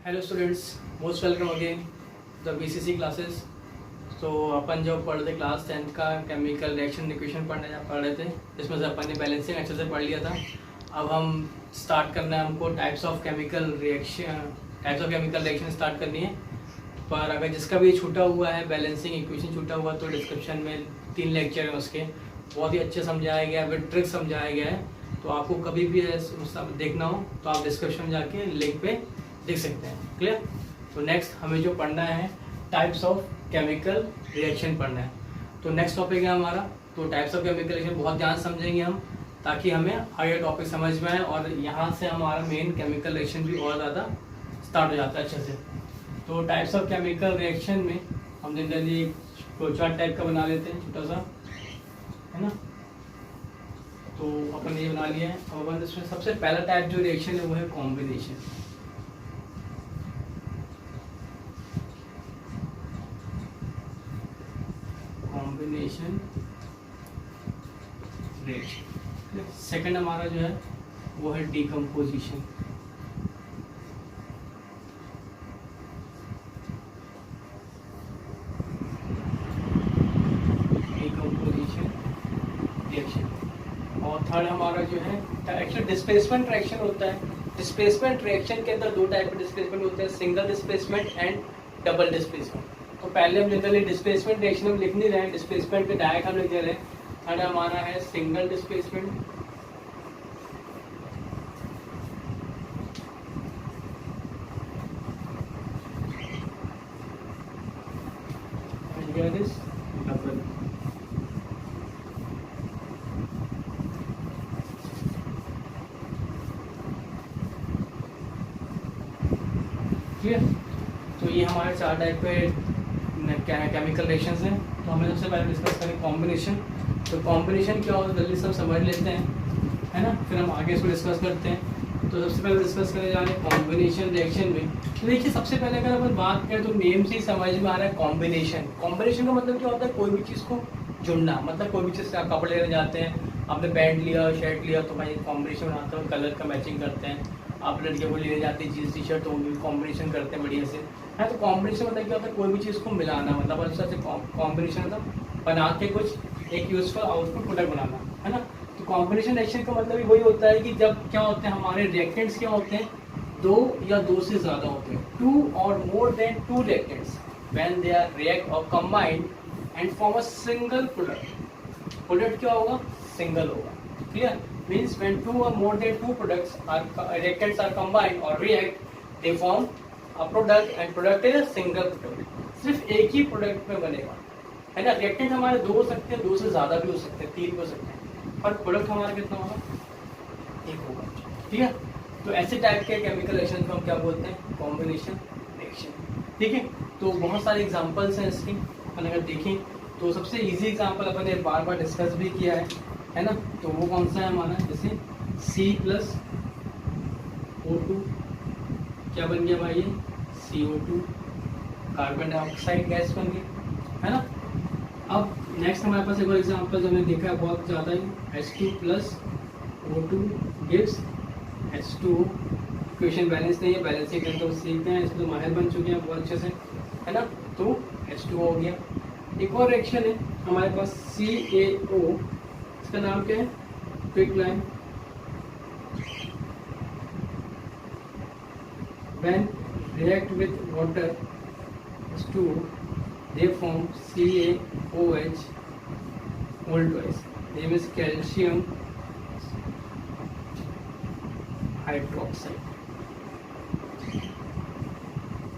Hello students, most welcome again the BCC classes. तो अपन जो पढ़ रहे क्लास 10th का केमिकल रिएक्शन इक्वेशन पढ़ रहे थे, जिसमें से अपन ने बैलेंसिंग अच्छे से पढ़ लिया था। अब हम स्टार्ट करना है, हमको types of chemical reaction start करनी है। पर अगर जिसका भी छूटा हुआ है बैलेंसिंग इक्वेशन छूटा हुआ तो डिस्क्रिप्शन में 3 लेक्चर हैं, उसके बहुत ही अच्छे समझाया गया है, विद ट्रिक समझाया गया है। तो आपको कभी भी देखना हो तो आप डिस्क्रिप्शन में जाके लिंक पे देख सकते हैं। क्लियर? तो नेक्स्ट हमें जो पढ़ना है टाइप्स ऑफ केमिकल रिएक्शन पढ़ना है। तो नेक्स्ट टॉपिक है हमारा, तो टाइप्स ऑफ केमिकल रिएक्शन बहुत ध्यान समझेंगे हम, ताकि हमें आगे टॉपिक समझ में आए और यहाँ से हमारा मेन केमिकल रिएक्शन भी और ज़्यादा स्टार्ट हो जाता है अच्छे से। तो टाइप्स ऑफ केमिकल रिएक्शन में हम जनरली फ्लोचार्ट टाइप का बना लेते हैं, छोटा सा, है ना। तो अपन ये बना लिया है। अब अपन इसमें सबसे पहला टाइप जो रिएक्शन है वो है कॉम्बिनेशन। Combination reaction. सेकंड हमारा जो है वो है डिकम्पोजिशन। Decomposition reaction. और थर्ड हमारा जो है एक्चुअली डिस्प्लेसमेंट रिएक्शन होता है। डिस्प्लेसमेंट रिएक्शन के अंदर 2 टाइप के डिस्प्लेसमेंट होते हैं, single displacement and double displacement. तो पहले हम जनरली डिस्प्लेसमेंट रिएक्शन हम लिख नहीं रहे हैं, डिस्प्लेसमेंट के डायरेक्ट हम लिख दे रहे हैं। थर्ड हमारा है सिंगल डिस्प्लेसमेंट। डबल। क्लियर? तो ये हमारे 4 टाइप के केमिकल रिएक्शंस हैं। तो हमें सबसे पहले डिस्कस करें कॉम्बिनेशन। तो कॉम्बिनेशन क्या होता है जल्दी सब समझ लेते हैं, है ना, फिर हम आगे इसको डिस्कस करते हैं। तो सबसे पहले डिस्कस करने जा रहे हैं कॉम्बिनेशन रिएक्शन में। तो देखिए सबसे पहले अगर अपन बात करें तो नेम से ही समझ में आ रहा है कॉम्बिनेशन। कॉम्बिनेशन का मतलब क्या होता है? कोई भी चीज़ को जुड़ना। मतलब कोई भी चीज़ से आप कपड़े लेने जाते हैं, आपने पैंट लिया, शर्ट लिया, तो भाई कॉम्बिनेशन बनाते हो, कलर का मैचिंग करते हैं। आप लड़कियों को लेने जाते हैं जीन्स टी शर्ट, तो वो भी कॉम्बिनेशन करते हैं बढ़िया से, है। तो कॉम्बिनेशन मतलब क्या होता है? कोई भी चीज़ को मिलाना, मतलब अच्छा से कॉम्बिनेशन मतलब बना के कुछ एक यूजफुल आउटपुट प्रोडक्ट बनाना, है ना। तो कॉम्बिनेशन रिएक्शन का मतलब भी वही होता है कि जब क्या होते हैं हमारे रिएक्टेंट्स क्या होते हैं, 2 या 2 से ज़्यादा होते हैं, 2 और more than 2 reactants when they are react और combined and form a single product. Product क्या होगा? सिंगल होगा। Clear? means when 2 or more than 2 products are reactants are combined or react, they form a product and product is a single product. सिर्फ एक ही product में बनेगा, है ना। Reactant हमारे 2 हो सकते हैं, 2 से ज़्यादा भी हो सकते हैं, 3 भी हो सकते हैं, पर प्रोडक्ट हमारा कितना होगा? 1 होगा। ठीक है? तो ऐसे टाइप के केमिकल रिएक्शन को हम क्या बोलते हैं? Combination reaction. ठीक है? तो बहुत सारे एग्जांपल्स हैं इसके, अपन अगर देखें तो सबसे इजी एग्जांपल अपन ने बार बार डिस्कस भी किया है ना। तो वो कौन सा है हमारा? जैसे C+O2 क्या बन गया भाई? CO2, कार्बन डाइऑक्साइड गैस बन गई, है ना। अब नेक्स्ट हमारे पास एक और एग्जांपल जो हमने देखा है बहुत ज़्यादा ही, H2+O2 gives H2O। Equation balance नहीं है, बैलेंसिंग करके तो सीखते हैं, इसमें तो माहिर बन चुके हैं बहुत अच्छे से, है ना। तो H2O हो गया। एक और रिएक्शन है हमारे पास CaO, इसका नाम क्या है? Quick line. When react with water H2O, they form CaOH whole twice. Name is calcium hydroxide.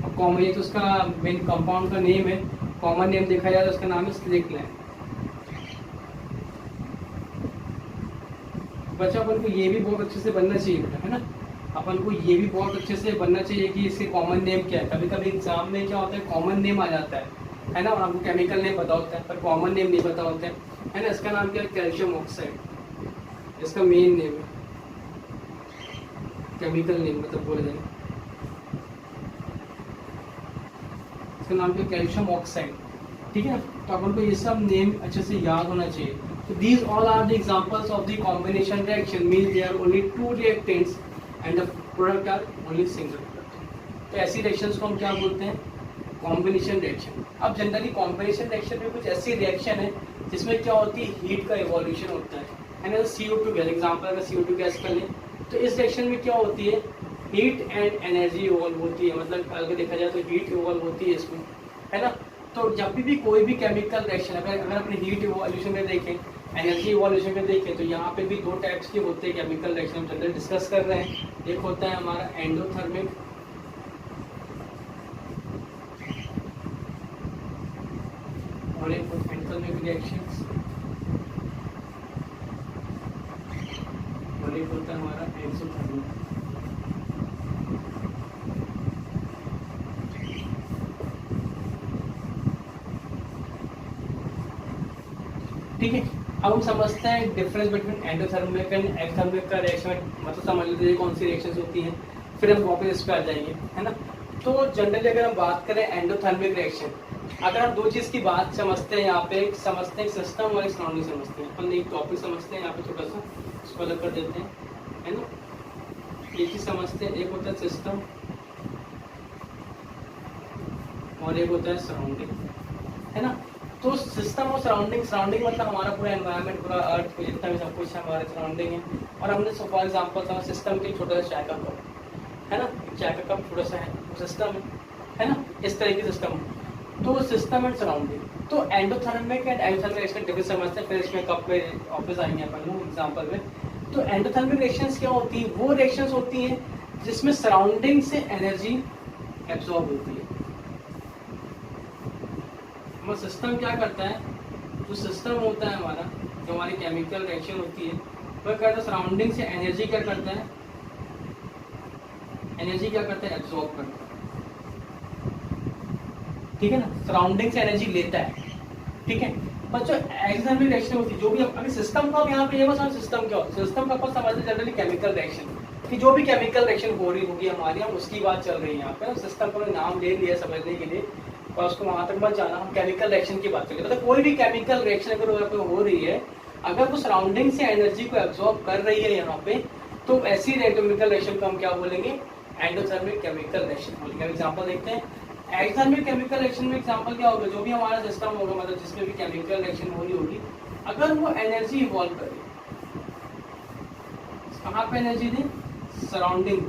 अब कॉमन, ये तो उसका मेन कंपाउंड का नेम है, कॉमन नेम देखा जाए तो उसका नाम है क्विक लाइन। बच्चा अपन को ये भी बहुत अच्छे से बनना चाहिए बेटा, है ना। अपन को ये भी बहुत अच्छे से बनना चाहिए कि इसके कॉमन नेम क्या है। कभी कभी एग्जाम में क्या होता है, कॉमन नेम आ जाता है ना, और आपको केमिकल नेम पता होता है पर कॉमन नेम नहीं पता होता है ना। इसका नाम क्या है? कैल्शियम ऑक्साइड, इसका मेन नेम है, केमिकल नेम मतलब बोला जाए, इसका नाम क्या? Calcium oxide. ठीक है? तो अपन को ये सब नेम अच्छे से याद होना चाहिए। So these all are the examples of the combination reaction, means there are only 2 reactants and the product are only single product. तो ऐसी रिएक्शंस को हम क्या बोलते हैं, कॉम्बिनेशन रिएक्शन। अब जनरली कॉम्बिनेशन रिएक्शन में कुछ ऐसी रिएक्शन है जिसमें क्या होती है, हीट का इवोल्यूशन होता है ना। CO2 गैस एग्जाम्पल, अगर CO2 गैस कर लें तो इस रिएक्शन में क्या होती है, हीट एंड एनर्जी इवॉल्व होती है, मतलब अगर देखा जाए तो हीट इवॉल्व होती है इसमें, है ना। तो जब भी कोई भी केमिकल रिएक्शन अगर अपने हीट इवोल्यूशन में देखें, एनर्जी इवोल्यूशन में देखें, तो यहाँ पे भी दो टाइप्स के होते हैं केमिकल रिएक्शन हम जनरली डिस्कस कर रहे हैं। एक होता है हमारा एंडोथर्मिक और एक एंडोथर्मिक रिएक्शंस और एक होता है हमारा एक्सोथर्मिक। ठीक है, अब हम समझते हैं difference between endothermic and exothermic का रिएक्शन, मतलब समझ लेते हैं कौन सी रिएक्शंस होती हैं, फिर हम वापस इस पे आ जाएंगे, है ना। तो जनरली अगर हम बात करें एंडोथर्मिक रिएक्शन, अगर हम दो चीज़ की बात समझते हैं, यहाँ पे एक समझते हैं सिस्टम और एक सराउंडिंग समझते हैं। अपन एक टॉपिक समझते हैं यहाँ पे, छोटा सा इसको अलग कर देते हैं, है ना। एक चीज़ समझते हैं, एक होता है सिस्टम और एक होता है सराउंडिंग, है ना। तो सिस्टम और सराउंडिंग, सराउंडिंग मतलब हमारा पूरा एनवायरनमेंट, पूरा अर्थ, जितना भी सब कुछ है हमारे सराउंडिंग है। और हमने फॉर एग्जांपल समझ सिस्टम के छोटा सा चाय का कप, है ना, चाय का कप छोटा सा है, वो सिस्टम है ना, इस तरह की सिस्टम। तो सिस्टम एंड सराउंडिंग, तो endothermic and exothermic reaction difference समझते हैं, फिर इसमें कप पे वापस आएंगे अपन लोग एग्जांपल में। तो एंडोथर्मिक रिएक्शंस क्या होती है, वो रिएक्शंस होती हैं जिसमें सराउंडिंग से एनर्जी एब्जॉर्ब होती है। सिस्टम क्या करता है, जो सिस्टम होता है हमारा, जो हमारी केमिकल रिएक्शन होती है, वह करता है सराउंडिंग से एनर्जी क्या करता है, एनर्जी क्या करता है, एब्जॉर्ब करता है, ठीक है ना, सराउंडिंग से एनर्जी लेता है, ठीक है। पर जो एक्सोथर्मिक रिएक्शन होती है, जो भी अभी सिस्टम का यहाँ पे ये बस सिस्टम क्या होता है, सिस्टम का अपन समझते हैं जनरली केमिकल रिएक्शन, कि जो भी केमिकल रिएक्शन हो रही होगी हमारी, हम उसकी बात चल रही है यहाँ पे। सिस्टम का नाम ले लिया समझने के लिए, और उसको वहां तक मत जाना, हम केमिकल रिएक्शन की बात करें। मतलब कोई भी केमिकल रिएक्शन अगर हो रही है, अगर वो सराउंडिंग से एनर्जी को एब्जॉर्ब कर रही है यहाँ पे, तो ऐसी केमिकल रिएक्शन को हम क्या बोलेंगे, एंडोथर्मिक केमिकल रिएक्शन बोलेंगे। एग्जांपल देखते हैं, एक्सोथर्मिक केमिकल रिएक्शन में एग्जांपल क्या होगा, जो भी हमारा सिस्टम होगा, मतलब जिसमें भी केमिकल रिएक्शन हो रही होगी, अगर वो एनर्जी इवॉल्व करे, कहाँ पे एनर्जी दे, सराउंडिंग,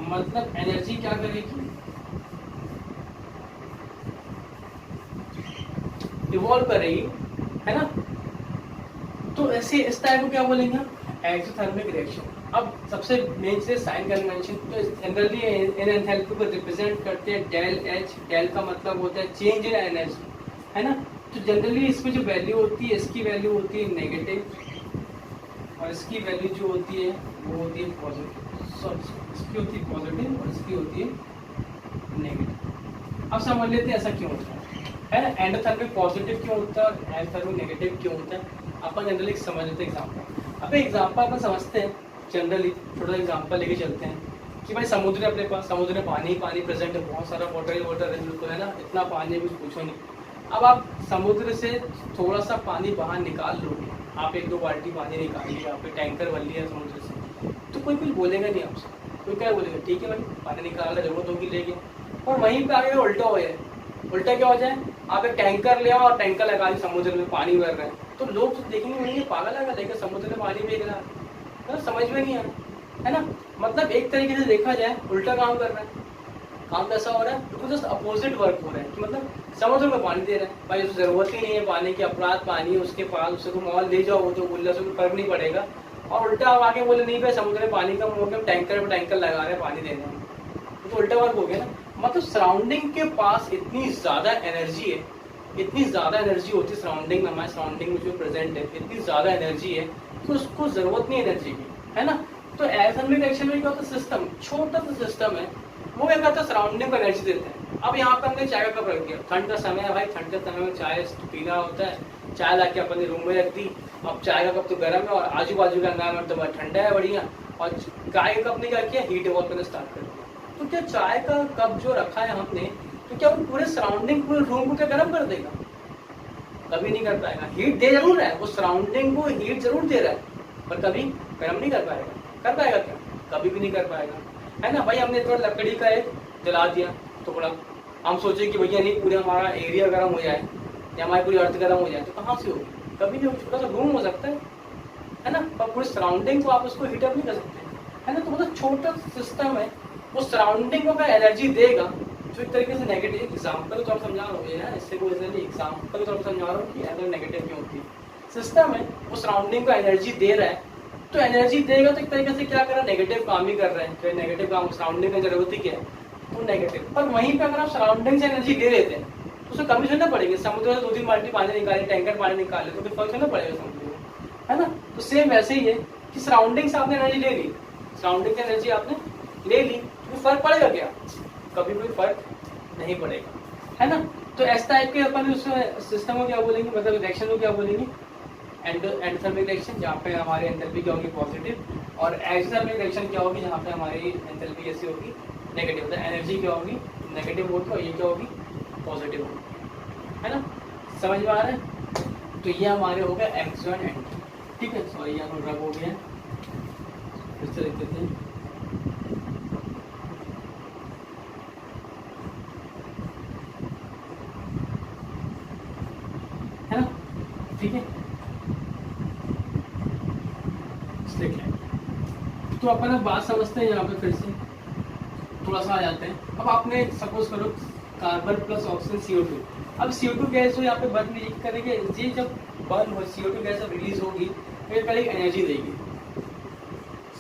मतलब एनर्जी क्या करेगी, इवॉल्व करेगी, है ना। तो ऐसे इस टाइप को क्या बोलेंगे, एक्सोथर्मिक रिएक्शन। अब सबसे मेन से साइन कन्वेंशन, तो जनरली इन एंथैल्पी को रिप्रेजेंट करते हैं डेल एच। डेल का मतलब होता है चेंज इन एनर्जी, है ना। तो जनरली इसमें जो वैल्यू होती है, इसकी वैल्यू होती है नेगेटिव, और इसकी वैल्यू जो होती है वो होती है पॉजिटिव। इसकी होती है पॉजिटिव और इसकी होती है नेगेटिव। अब समझ लेते हैं ऐसा क्यों होता है ना, एंडोथर्मिक पॉजिटिव क्यों होता है और एक्सोथर्मिक नेगेटिव क्यों होता है, अपन जनरली समझ लेते हैं एग्जांपल। अब एग्जांपल अपन समझते हैं, जनरली छोटा एग्जांपल लेके चलते हैं कि भाई समुद्र है अपने पास, समुद्र में पानी पानी प्रेजेंट है, बहुत सारा वाटर है बिल्कुल, है ना, इतना पानी कुछ पूछो नहीं। अब आप समुद्र से थोड़ा सा पानी बाहर निकाल लोगे, आप 1-2 बाल्टी पानी निकालिए, आप टैंकर भर लिया समुद्र से, तो कोई कुछ बोलेगा नहीं आपसे, कोई क्या बोलेगा, ठीक है भाई पानी निकालना जरूरत होगी लेके। और वहीं पे आगे उल्टा हो जाए, उल्टा क्या हो जाए, आप एक टैंकर ले आओ और टैंकर लगा दी समुद्र में, पानी भर रहे हैं, तो लोग तो देखेंगे नहीं, पागल है, लेकिन समुद्र में पानी फेंक रहा है, समझ में नहीं आ रहा, है ना। मतलब एक तरीके से देखा जाए उल्टा काम कर रहा है। काम कैसा हो रहा है, बिल्कुल जस्ट अपोजिट वर्क हो रहा है, कि मतलब समुद्र में पानी दे रहा है, भाई उसको जरूरत ही नहीं है पानी की, अपराध पानी है उसके पास, उससे तुम मॉल ले जाओ, वो तो गुल्ला से कोई फर्क नहीं पड़ेगा। और उल्टा आप आके बोले नहीं भाई समुद्र में पानी कम हो गया, टैंकर पर टैंकर लगा रहे हैं पानी देने में, तो उल्टा वर्क हो गया ना। मतलब सराउंडिंग के पास इतनी ज़्यादा एनर्जी है, इतनी ज़्यादा एनर्जी होती है सराउंडिंग में, हमारे सराउंडिंग में जो प्रेजेंट है, इतनी ज़्यादा एनर्जी है कि उसको ज़रूरत नहीं एनर्जी की, है ना। तो एक्सोथर्मिक रिएक्शन में क्या होता है, सिस्टम छोटा सा सिस्टम है, वो क्या करता है, सराउंडिंग को एनर्जी देता है। अब यहाँ पर हमने चाय का कप रख दिया, ठंड का समय है भाई, ठंड के समय में चाय पीना होता है, चाय लाके अपने रूम में रख दी। अब चाय का कप तो गर्म है और आजू बाजू का एनवायरमेंट तो बहुत ठंडा है बढ़िया, और चाय का कप ने क्या किया, हीट इवॉल्व करना स्टार्ट कर दिया। तो क्या चाय का कप जो रखा है हमने, तो क्या वो पूरे सराउंडिंग, पूरे रूम को क्या गर्म कर देगा, कभी नहीं कर पाएगा। हीट दे जरूर रहा है, वो सराउंडिंग को हीट जरूर दे रहा है, पर कभी गर्म नहीं कर पाएगा। कर पाएगा क्या, कभी भी नहीं कर पाएगा, है ना भाई, हमने थोड़ा लकड़ी का एक जला दिया टुकड़ा, हम सोचे कि भैया नहीं पूरा हमारा एरिया गर्म हो जाए या हमारी पूरी अर्थ गर्म हो जाए, तो कहाँ से होगी, कभी नहीं होगी, छोटा सा रूम हो सकता है ना, पर पूरी सराउंडिंग को आप उसको हीटअप नहीं कर सकते, है ना। तो मतलब छोटा सिस्टम है, वो सराउंडिंग को अगर एनर्जी देगा, जो एक तरीके से नेगेटिव एग्जाम्पल तो आप समझा रहे हो, इससे कोई एग्जाम्पल तो आप समझा रहा हूँ कि अगर नेगेटिव क्यों होती है, सिस्टम है वो सराउंडिंग को एनर्जी दे रहा है, तो एनर्जी देगा तो एक तरीके से क्या कर रहा है, नेगेटिव काम ही कर रहा है, तो नेगेटिव काम सराउंडिंग की जरूरत ही क्या है, तो नेगेटिव। पर वहीं पे अगर आप सराउंडिंग से एनर्जी दे लेते हैं तो उसे कमी थोड़ी ना पड़ेगी, समुद्र से 2-3 बाल्टी पानी निकाले, टैंकर पानी निकाले, तो फिर फर्क थोड़ी ना पड़ेगा समुद्र में, है ना। तो सेम वैसे ही है कि सराउंडिंग से आपने एनर्जी ले ली, सराउंडिंग से एनर्जी आपने ले ली, तो फर्क पड़ेगा क्या, कभी कोई फर्क नहीं पड़ेगा, है ना। तो इस टाइप के अपन उस सिस्टम को क्या बोलेंगे, मतलब रिएक्शन को क्या बोलेंगे, एंडोथर्मिक रिएक्शन, जहाँ पे हमारी एंथैल्पी क्या होगी, पॉजिटिव, और एक्सोथर्मिक रिएक्शन क्या होगी, जहाँ पे हमारी एंथैल्पी कैसी होगी, नेगेटिव, मतलब एनर्जी क्या होगी, नेगेटिव होगी और ये क्या होगी, पॉजिटिव होगी, है ना। समझ में आ रहा है। तो ये हमारे हो गए एक्सो एंड एंटी, ठीक है। सॉरी यहाँ पर रब हो गया, फिर से लिख देते हैं, है ना, ठीक है, लिख लें। तो अपन अब बात समझते हैं, यहाँ पे फिर से थोड़ा सा आ जाते हैं। अब आपने सपोज करो कार्बन प्लस ऑक्सीजन CO2, अब CO2 गैस जो यहाँ पे बर्न रिलीज करेंगे, ये जब बर्न हो CO2 गैस जब रिलीज होगी तो ये करेगी एनर्जी देगी,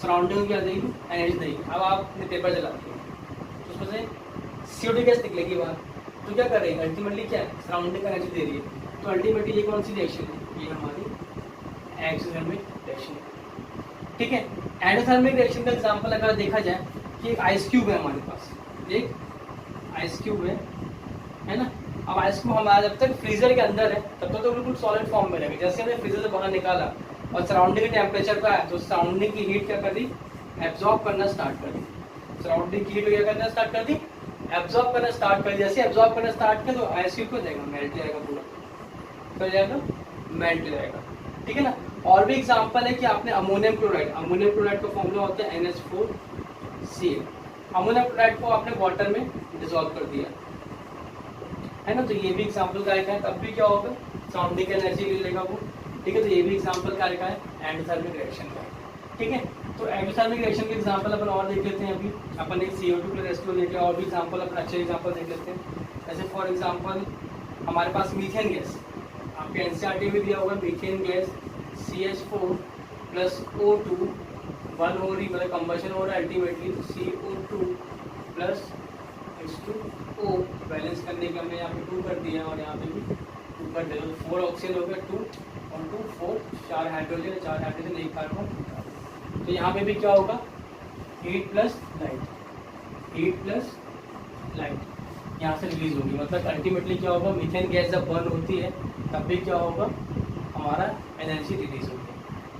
सराउंडिंग को क्या देगी, एनर्जी देगी। अब आपने पेपर जला दिया तो उसमें से CO2 गैस निकलेगी बाहर, तो क्या करेगी, अल्टीमेटली क्या है, सराउंडिंग का एनर्जी दे रही है, तो अल्टीमेटली ये कौन सी रिएक्शन है, ये हमारी एक्सोथर्मिक रिएक्शन है, ठीक है। एंडोथर्मिक रिएक्शन का एग्जांपल अगर देखा जाए कि एक आइस क्यूब है हमारे पास, एक आइस क्यूब है ना। अब आइस क्यूब हमारा जब तक फ्रीजर के अंदर है तब तक तो बिल्कुल सॉलिड फॉर्म में रहेगा, जैसे हमने फ्रीजर से बाहर निकाला और सराउंडिंग के टेम्परेचर पर आया तो सराउंडिंग की हीट क्या कर दी, एब्जॉर्ब करना स्टार्ट कर दी, सराउंडिंग की हीट क्या करना स्टार्ट कर दी, एब्जॉर्ब करना स्टार्ट कर दी। जैसे एब्जॉर्ब करना स्टार्ट किया तो आइस क्यूब हो जाएगा, मेल्ट जाएगा, पूरा कर जाएगा, मेल्ट जाएगा, ठीक है ना। और भी एग्जांपल है कि आपने अमोनियम क्लोराइड का फॉर्मूला होता है NH4Cl, अमोनियम क्लोराइड को आपने वाटर में डिसॉल्व कर दिया, है ना। तो ये भी एग्जांपल का है, तब भी क्या होगा, सराउंडिंग की एनर्जी ले लेगा वो, ठीक है। तो ये भी एग्जांपल का है एंडोथर्मिक रिएक्शन का, ठीक है। तो एंडोथर्मिक रिएक्शन के एग्जांपल अपन और देख लेते हैं। अभी अपन एक CO2 प्लस H2 देख लिया, और भी एग्जांपल अपन अच्छे एग्जांपल देख लेते हैं। जैसे फॉर एग्जांपल हमारे पास मीथेन गैस, आपके NCERT में दिया होगा, methane gas CH4 plus O2 1 हो रही, मतलब कंबशन हो रहा है अल्टीमेटली, तो CO2 प्लस H2O बैलेंस करने के हमने यहाँ पे 2 कर दिया और यहाँ पे भी 2 कर दिया, तो 4 ऑक्सीजन हो गया, 2 और 2 4, 4 हाइड्रोजन 1 कार्बन। तो यहाँ पे भी क्या होगा, हीट प्लस लाइट यहाँ से रिलीज होगी, मतलब अल्टीमेटली क्या होगा, मीथेन गैस जब बर्न होती है तब भी क्या होगा, हमारा एनर्जी रिलीज होगी,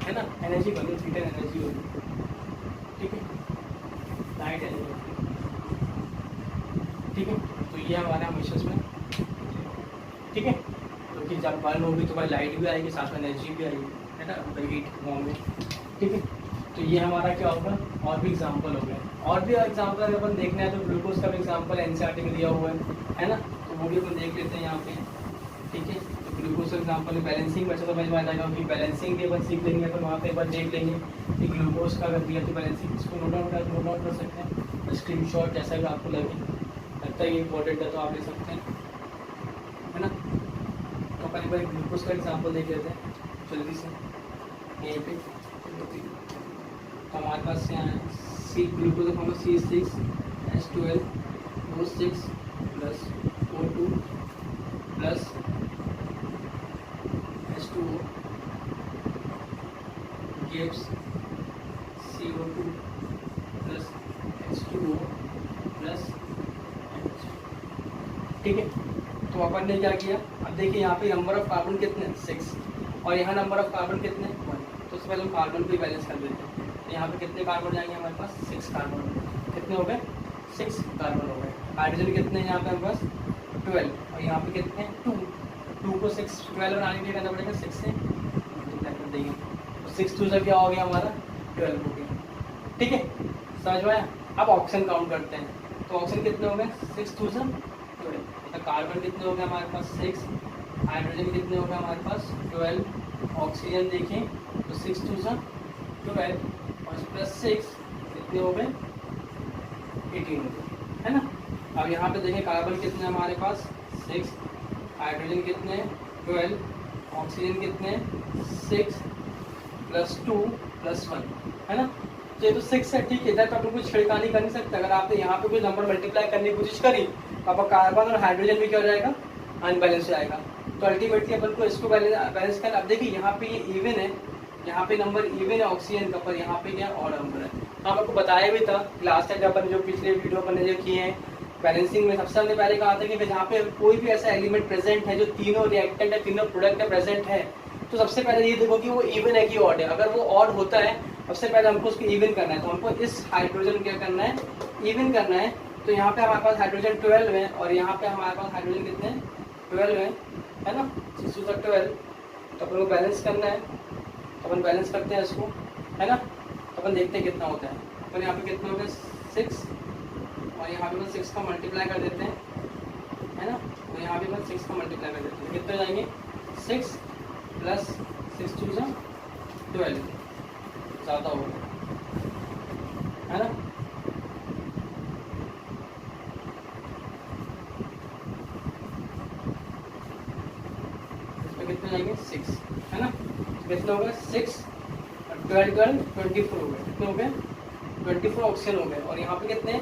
है ना, एनर्जी बनी, हीट एनर्जी होगी, ठीक है, लाइट एनर्जी, ठीक है। तो ये हमारा हमेशा इसमें, ठीक है, क्योंकि जब बर्न होगी तो भाई लाइट भी आएगी, साथ में एनर्जी भी आएगी, है ना, हीट फॉर्म में, ठीक है। तो ये हमारा क्या होगा, और भी एग्जांपल हो गए, और भी एग्जांपल अगर अपन देखना है तो ग्लूकोज का भी एग्जांपल NCERT में दिया हुआ है ना, तो वो भी अपन देख लेते हैं यहाँ पे, ठीक है। तो ग्लूकोज का एग्जांपल बैलेंसिंग बच्चा समझ में आ जाएगा, क्योंकि बैलेंसिंग भी अपन सीख लेंगे, अपन वहाँ पे एक बार देख लेंगे कि ग्लूकोज का अगर दिया तो बैलेंसिंग, इसको नोट डाउन कर सकते हैं, स्क्रीन शॉट जैसा भी आपको लगता है ये इंपॉर्टेंट है तो आप ले सकते हैं, है ना। तो अपन एक बार ग्लूकोज का एग्जाम्पल देख लेते हैं जल्दी से, यहीं पे तो हमारे पास यहाँ है ग्लूकोज का formula C6H12O6 plus O2 plus H2O gives CO2 plus H2O plus H, ठीक है। तो अपन ने क्या किया, अब देखिए यहाँ पे नंबर ऑफ कार्बन कितने, 6, और यहाँ नंबर ऑफ कार्बन कितने, 1। तो उससे पहले हम कार्बन को बैलेंस कर देते हैं। यहाँ पे कितने कार्बन जाएंगे हमारे पास, 6 कार्बन, कितने हो गए, 6 कार्बन हो गए। हाइड्रोजन कितने हैं यहाँ पे हमारे पास, 12, और यहाँ पे कितने हैं, 2 को 12 बनाने के लिए करना पड़ेगा, 6 से मल्टीप्लाई कर देंगे, तो 6 2 से क्या हो गया हमारा 12 हो गया, ठीक है। समझ में आया। अब ऑक्सीजन काउंट करते हैं, तो ऑक्सीजन कितने हो गए 6012, तो कार्बन कितने हो गए हमारे पास 6, हाइड्रोजन कितने हो गए हमारे पास 12, ऑक्सीजन देखें तो 612 और प्लस 6 कितने हो गए 18 हो गए, है ना। अब यहाँ पे देखें कार्बन कितने हमारे पास 6, हाइड्रोजन कितने 12, ऑक्सीजन कितने 6 प्लस 2 प्लस 1, है ना। तो ये तो 6 है, ठीक है, इधर तो अपन कुछ छिड़कानी कर नहीं सकते। अगर आपने यहाँ पे कोई नंबर मल्टीप्लाई करने की कोशिश करी तो आपका कार्बन और हाइड्रोजन भी क्या हो जाएगा अनबैलेंस हो जाएगा। तो अल्टीमेटली अपन को इसको बैलेंस करना। अब देखिए यहाँ पे ये इवन है, यहाँ पे नंबर इवन है ऑक्सीजन का, पर यहाँ पे क्या ऑड नंबर है। हाँ आपको बताया भी था लास्ट टाइम जब अपन जो पिछले वीडियो अपन ने जो किए हैं बैलेंसिंग में, सबसे हमने पहले कहा था कि जहाँ पे कोई भी ऐसा एलिमेंट प्रेजेंट है जो तीनों रिएक्टेंट है, तीनों प्रोडक्ट है प्रेजेंट है, तो सबसे पहले ये देखो कि वो इवन है कि ऑड है। अगर वो ऑड होता है सबसे पहले हमको उसको इवन करना है, तो हमको इस हाइड्रोजन क्या करना है इवन करना है। तो यहाँ पे हमारे पास हाइड्रोजन 12 है और यहाँ पे हमारे पास हाइड्रोजन कितने 12 है ना, 6 12, तो अपन को बैलेंस करना है। तो अपन बैलेंस करते हैं इसको, है ना। तो अपन देखते हैं कितना होता है। अपन यहाँ पे कितना हो गया 6 और यहाँ पे 6 का मल्टीप्लाई कर देते हैं, है ना। तो यहाँ पे 6 का मल्टीप्लाई कर देते हैं, कितने जाएंगे 6 प्लस 6 2 12, ज़्यादा होगा, है ना। इसमें कितने जाएंगे 6, है ना। कितने हो गए 6 और 12 24 हो गए, कितने हो गए 24 ऑक्सीजन हो गए। और यहाँ पे कितने,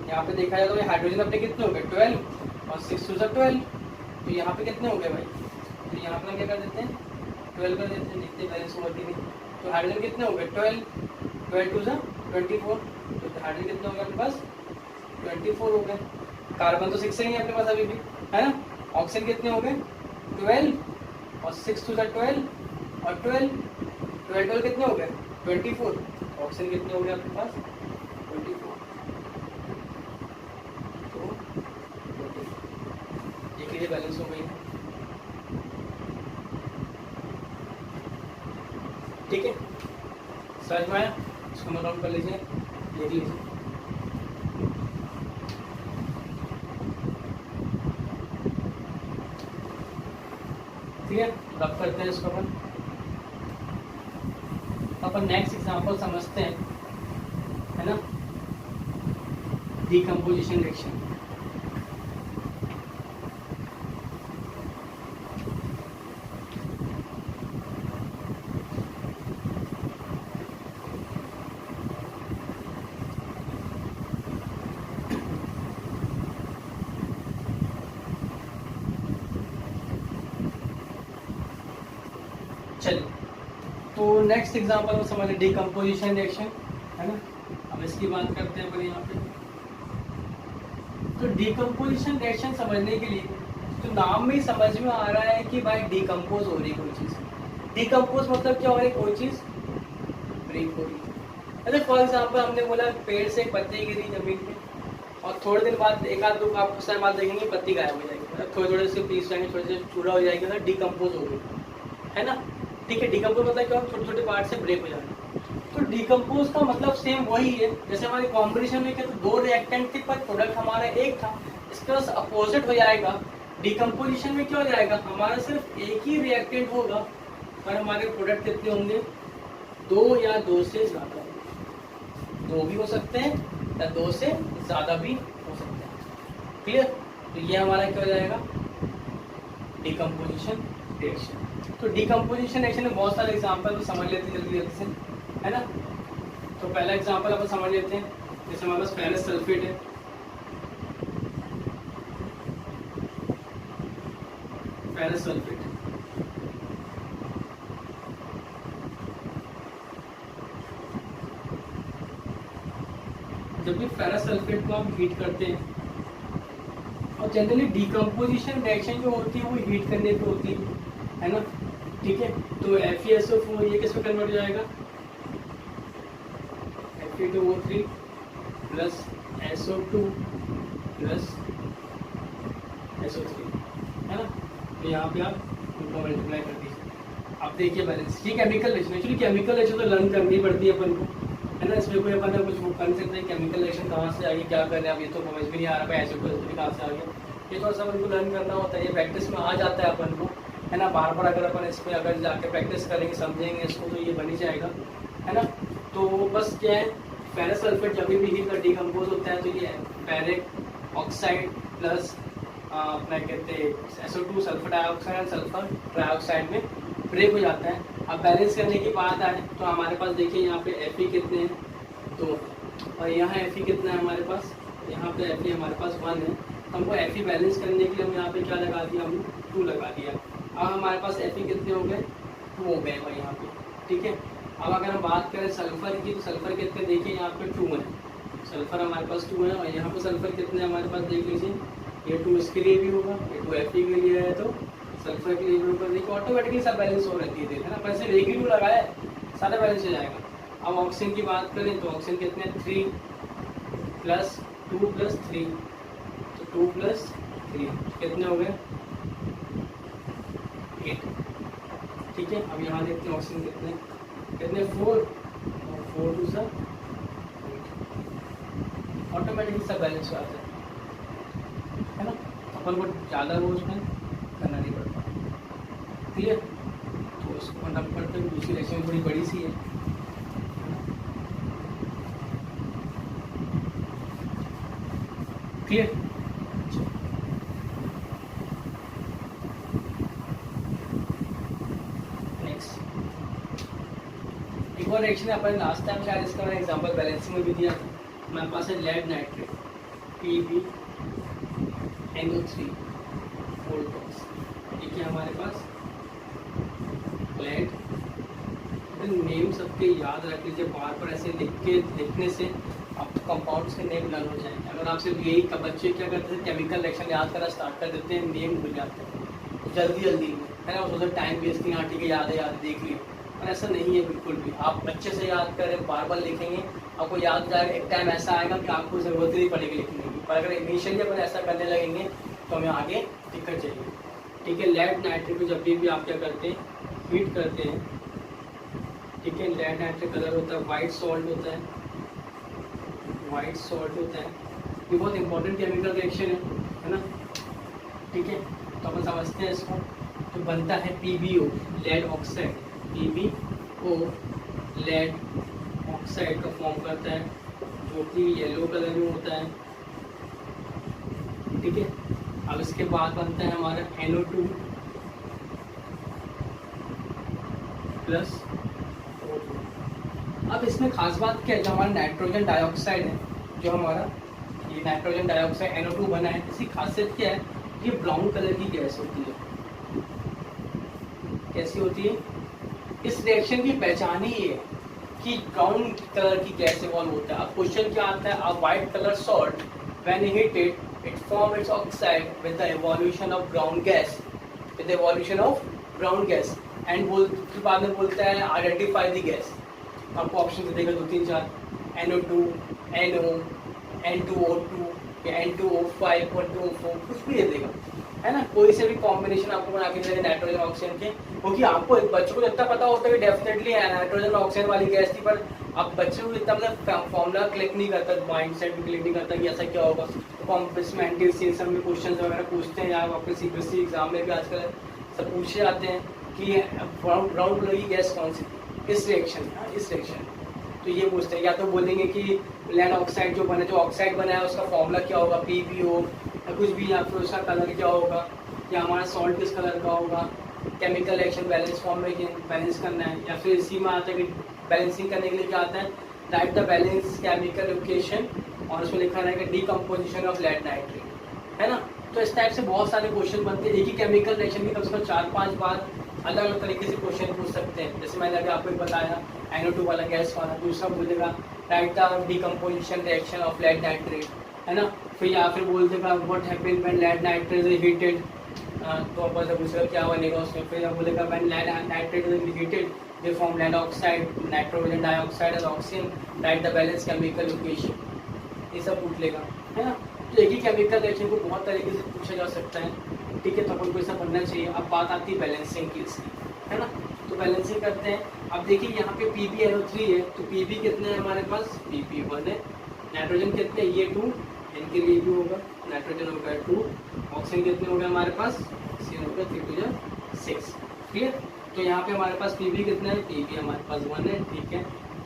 यहाँ पे देखा जाए तो हाइड्रोजन अपने कितने हो गए 12 और 6 2 12, तो यहाँ पे कितने हो गए भाई, तो यहाँ पे क्या कर देते हैं 12 कर देते हैं, देखते बैलेंस हुआ कि नहीं। तो हाइड्रोजन कितने हो गए 12 2 24, तो हाइड्रोजन कितने हो गए अपने पास 24 हो गए। कार्बन तो 6 ही है अपने पास अभी भी, है ना। ऑक्सीजन कितने हो गए 12 और 6 2 12 और 12 कितने हो गए 24, ऑक्सीजन कितने हो गए अपने पास 24, तो 24 एक ही बैलेंस हो गई, ठीक है। समझ में आया, इसको नोट डाउन कर लीजिए, लिख लीजिए। ठीक है, रब करते हैं इसको अपन नेक्स्ट एग्जांपल समझते हैं, है ना, डीकंपोजिशन रिएक्शन। चलिए, तो नेक्स्ट एग्जांपल में समझ डीकंपोजिशन रिएक्शन, है ना। अब इसकी बात करते हैं अपन यहाँ पे। तो डीकंपोजिशन रिएक्शन समझने के लिए तो नाम में ही समझ में आ रहा है कि भाई डीकंपोज हो रही कोई चीज़। डीकंपोज मतलब क्या हो रही है, कोई चीज़ ब्रेक हो रही है। अच्छा फॉर एग्जाम्पल हमने बोला पेड़ से एक पत्ती गिरी जमीन पे और थोड़े दिन बाद एक आध दो आप उस बाद देखेंगे पत्ती गायब हो जाएगी, मतलब थोड़े थोड़े से पीस जाएंगे, थोड़े से चूरा हो जाएगी, मतलब डीकंपोज हो गई, है ना। ठीक है, डिकम्पोज मतलब क्या, छोटे छोटे पार्ट से ब्रेक हो जाना। तो डिकम्पोज का मतलब सेम वही है जैसे हमारे कॉम्बिनेशन में क्या, तो दो रिएक्टेंट थे पर प्रोडक्ट हमारा एक था, इसका अपोजिट हो जाएगा। डिकम्पोजिशन में क्या हो जाएगा, हमारा सिर्फ एक ही रिएक्टेंट होगा पर हमारे प्रोडक्ट कितने होंगे, दो या दो से ज़्यादा, दो भी हो सकते हैं या दो से ज़्यादा भी हो सकते हैं। क्लियर, तो ये हमारा क्या हो जाएगा डिकम्पोजिशन रिएक्शन। तो डिकम्पोजिशन रिएक्शन में बहुत सारे एग्जांपल तो समझ लेते हैं जल्दी जल्दी से, है ना। तो पहला एग्जांपल अपन समझ लेते हैं, जैसे हमारे पास फेरस सल्फेट है, फेरस सल्फेट जब भी फेरस सल्फेट को आप हीट करते हैं, और जनरली डिकम्पोजिशन रिएक्शन जो होती है वो हीट करने पे होती है ना, ठीक है। तो FeSO4 ये किस में कन्वर्ट हो जाएगा, Fe2O3 plus SO2 plus SO3, है ना। तो यहाँ पे आप उनको मल्टीप्लाई कर दीजिए। अब देखिए बैलेंस, ये chemical reaction, actually chemical reaction तो लर्न करनी पड़ती है अपन को, है ना। इसमें कोई अपन ने कुछ कर नहीं सकते, केमिकल रिएक्शन कहाँ से आगे क्या कर रहे हैं, अब ये तो समझ भी नहीं आ रहा भाई एसिड भी कहाँ से आ गया। ये थोड़ा सा अपन को लर्न करना होता है, ये प्रैक्टिस में आ जाता है अपन को, है ना। बार बार अगर अपन इसमें अगर जाके प्रैक्टिस करेंगे, समझेंगे इसको, तो ये बन ही जाएगा, है ना। तो बस क्या है, फेरस सल्फेट जब भी हीट का डिकम्पोज होता है तो ये फेरिक ऑक्साइड प्लस अपना कहते हैं SO2 सल्फर डाइऑक्साइड और सल्फर ट्राइऑक्साइड में ब्रेक हो जाता है। अब बैलेंस करने की बात आए तो हमारे पास देखिए यहाँ पे Fe कितने हैं, तो और यहाँ Fe कितना है हमारे पास, यहाँ पे Fe हमारे पास 1 है, तो हमको Fe बैलेंस करने के लिए हम यहाँ पे क्या लगा दिया, हमने 2 लगा दिया। अब हमारे पास Fe कितने हो गए, 2 हो गए भाई यहाँ पे, ठीक है। अब अगर हम बात करें सल्फर की, तो सल्फर कितने देखिए यहाँ पे 2 है, सल्फर हमारे पास 2 है, और यहाँ पे सल्फर कितने हमारे पास देख लीजिए, ये 2 इसके लिए भी होगा, ये 2 Fe के लिए है, तो सल्फर के लिए भी होगा। देखिए ऑटोमेटिकली सब बैलेंस हो रहती है ना, पर सिर्फ एक ही 2 लगाया है, सारा बैलेंस हो जाएगा। अब ऑक्सीजन की बात करें तो ऑक्सीजन कितने 3 + 2 + 3, तो 2 + 3 कितने हो गए 8, ठीक है। अब यहाँ देखते हैं ऑक्सीजन कितने 4 और 4 2 सा ऑटोमेटिकली सब बैलेंस हो जाता है ना, अपन को ज़्यादा वो उसमें करना नहीं पड़ता, क्लियर। तो उसको करना पड़ता है, दूसरी रिएक्शन थोड़ी बड़ी सी है, क्लियर। नेक्स्ट एक और रिएक्शन है, अपन लास्ट टाइम शायद इसका मैंने एग्जांपल बैलेंसिंग में भी दिया था। हमारे पास है लेड नाइट्रेट PbNO3 फोल्टॉक्स, ठीक है। हमारे पास लेड, नेम सबके याद रख लीजिए, बार बार ऐसे लिखने से आपको कंपाउंड्स के नेम लर्न हो जाएंगे। अगर आप सिर्फ यही बच्चे क्या करते हैं, केमिकल रिएक्शन याद करना स्टार्ट कर देते हैं, नेम भूल जाते हैं जल्दी में, है ना। उसमें टाइम वेस्ट नहीं, हाँ ठीक है याद है देख लिया, पर ऐसा नहीं है बिल्कुल भी। आप अच्छे से याद करें, बार बार लिखेंगे, आपको याद हो जाएगा। एक टाइम ऐसा आएगा कि आपको ज़रूरत नहीं पड़ेगी लिखने की, पर अगर इनिशियली अपन ऐसा करने लगेंगे तो हमें आगे दिक्कत चाहिए, ठीक है। लेड नाइट्रेट को जब भी आप क्या करते हैं, हीट करते हैं, ठीक है। लेड नाइट्रेट कलर होता है वाइट सॉल्ट होता है, वाइट सॉल्ट होता है, ये बहुत इंपॉर्टेंट केमिकल रिएक्शन है ना, ठीक है। तो अपन समझते हैं इसको, तो बनता है PbO lead oxide, PbO lead oxide का फॉर्म करता है, जो कि येलो कलर में होता है, ठीक है। अब इसके बाद बनता है हमारा NO2 + O2। अब इसमें खास बात क्या है, जो हमारा नाइट्रोजन डाइऑक्साइड है, जो हमारा ये नाइट्रोजन डाइऑक्साइड NO2 बना है, इसकी खासियत क्या है, ये ब्राउन कलर की गैस होती है। कैसी होती है, इस रिएक्शन की पहचान ही है कि ब्राउन कलर की गैस इवॉल्व होता है। अब क्वेश्चन क्या आता है, अब white colour salt when heated it form it's oxide with the evolution of brown gas, with the evolution of brown gas, and फिर बाद में बोलता है आइडेंटिफाई द गैस। आपको ऑप्शन देगा 2 3 4, NO2, NO, N2O2 या N2O5 और 2O4, कुछ भी दे देगा, है ना। कोई से भी कॉम्बिनेशन आपको बना के देगा नाइट्रोजन ऑक्सीजन के, क्योंकि आपको बच्चों को इतना पता होता है कि डेफिनेटली नाइट्रोजन ऑक्सीजन वाली गैस थी, पर अब बच्चों को इतना मतलब फॉर्मूला क्लिक नहीं करता, माइंड सेट भी क्लिक नहीं करता कि ऐसा क्या होगा। तो इसमें एंटी में क्वेश्चन वगैरह पूछते हैं, या आपके CBSE एग्जाम में भी आजकल सब पूछे जाते हैं कि ब्राउन कलर की गैस कौन सी थी, इस रिएक्शन तो ये पूछते हैं, या तो बोलेंगे कि लेड ऑक्साइड जो बना, जो ऑक्साइड बना है उसका फॉर्मूला क्या होगा, PbO या कुछ भी, या फिर उसका कलर क्या होगा, या हमारा सॉल्ट किस कलर का होगा, केमिकल रिएक्शन बैलेंस फॉर्म में बैलेंस करना है, या फिर इसी में आता है कि बैलेंसिंग करने के लिए क्या आता है, right the balance chemical equation, और उसमें लिखा रहेगा डीकम्पोजिशन ऑफ लेड नाइट्रेट, है ना। तो इस टाइप से बहुत सारे क्वेश्चन बनते हैं, एक ही केमिकल रिएक्शन की कम से कम 4-5 बार अलग अलग तरीके से क्वेश्चन पूछ सकते हैं। जैसे मैंने अभी आपको बताया NO2 वाला गैस वाला, दूसरा बोलेगा write the decomposition reaction of lead nitrate, है ना। फिर या फिर बोल देगा what happened when lead nitrate is heated, तो अपन दूसरा क्या बनेगा उसमें, फिर बोलेगा when lead nitrate is heated they form lead oxide, nitrogen dioxide और oxygen, write the balance chemical equation, ये सब पूछ लेगा, है ना। तो एक ही केमिकल रिएक्शन को बहुत तरीके से पूछा जा सकता है, ठीक है। तो अपन को ऐसा बनना चाहिए। अब बात आती है बैलेंसिंग की इसकी, है ना। तो तो बैलेंसिंग करते हैं। अब देखिए यहाँ पे PbNO3 है, तो Pb कितने हैं हमारे पास, Pp1 है। नाइट्रोजन कितने, ये 2, इनके लिए भी होगा, नाइट्रोजन हो गया 2, ऑक्सीजन कितने हो गए हमारे पास, ऑक्सीजन हो गया 3 2 जा 6, क्लियर। तो यहाँ पे हमारे पास Pb कितना है, Pb हमारे पास 1 है, ठीक है।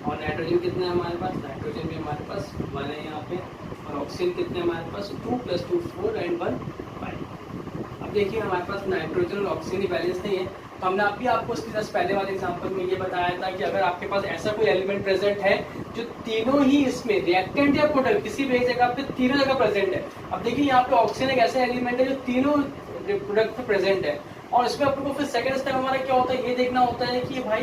और नाइट्रोजन कितना है हमारे पास, नाइट्रोजन भी हमारे पास 1 है यहाँ पे। और ऑक्सीजन कितने हमारे पास, 2 + 2 4 एंड 1 5। अब देखिए हमारे पास नाइट्रोजन और ऑक्सीजन बैलेंस नहीं है, तो हमने अभी आपको उसके जस्ट पहले वाले एग्जांपल में ये बताया था कि अगर आपके पास ऐसा कोई एलिमेंट प्रेजेंट है जो तीनों ही इसमें रिएक्टेंट या प्रोडक्ट किसी भी एक जगह पे तीनों जगह प्रेजेंट है। अब देखिए यहाँ पे ऑक्सीजन एक ऐसा एलिमेंट है जो तीनों प्रोडक्ट पे प्रेजेंट है, और इसमें आपको फिर सेकंड स्टेप हमारा क्या होता है, ये देखना होता है कि भाई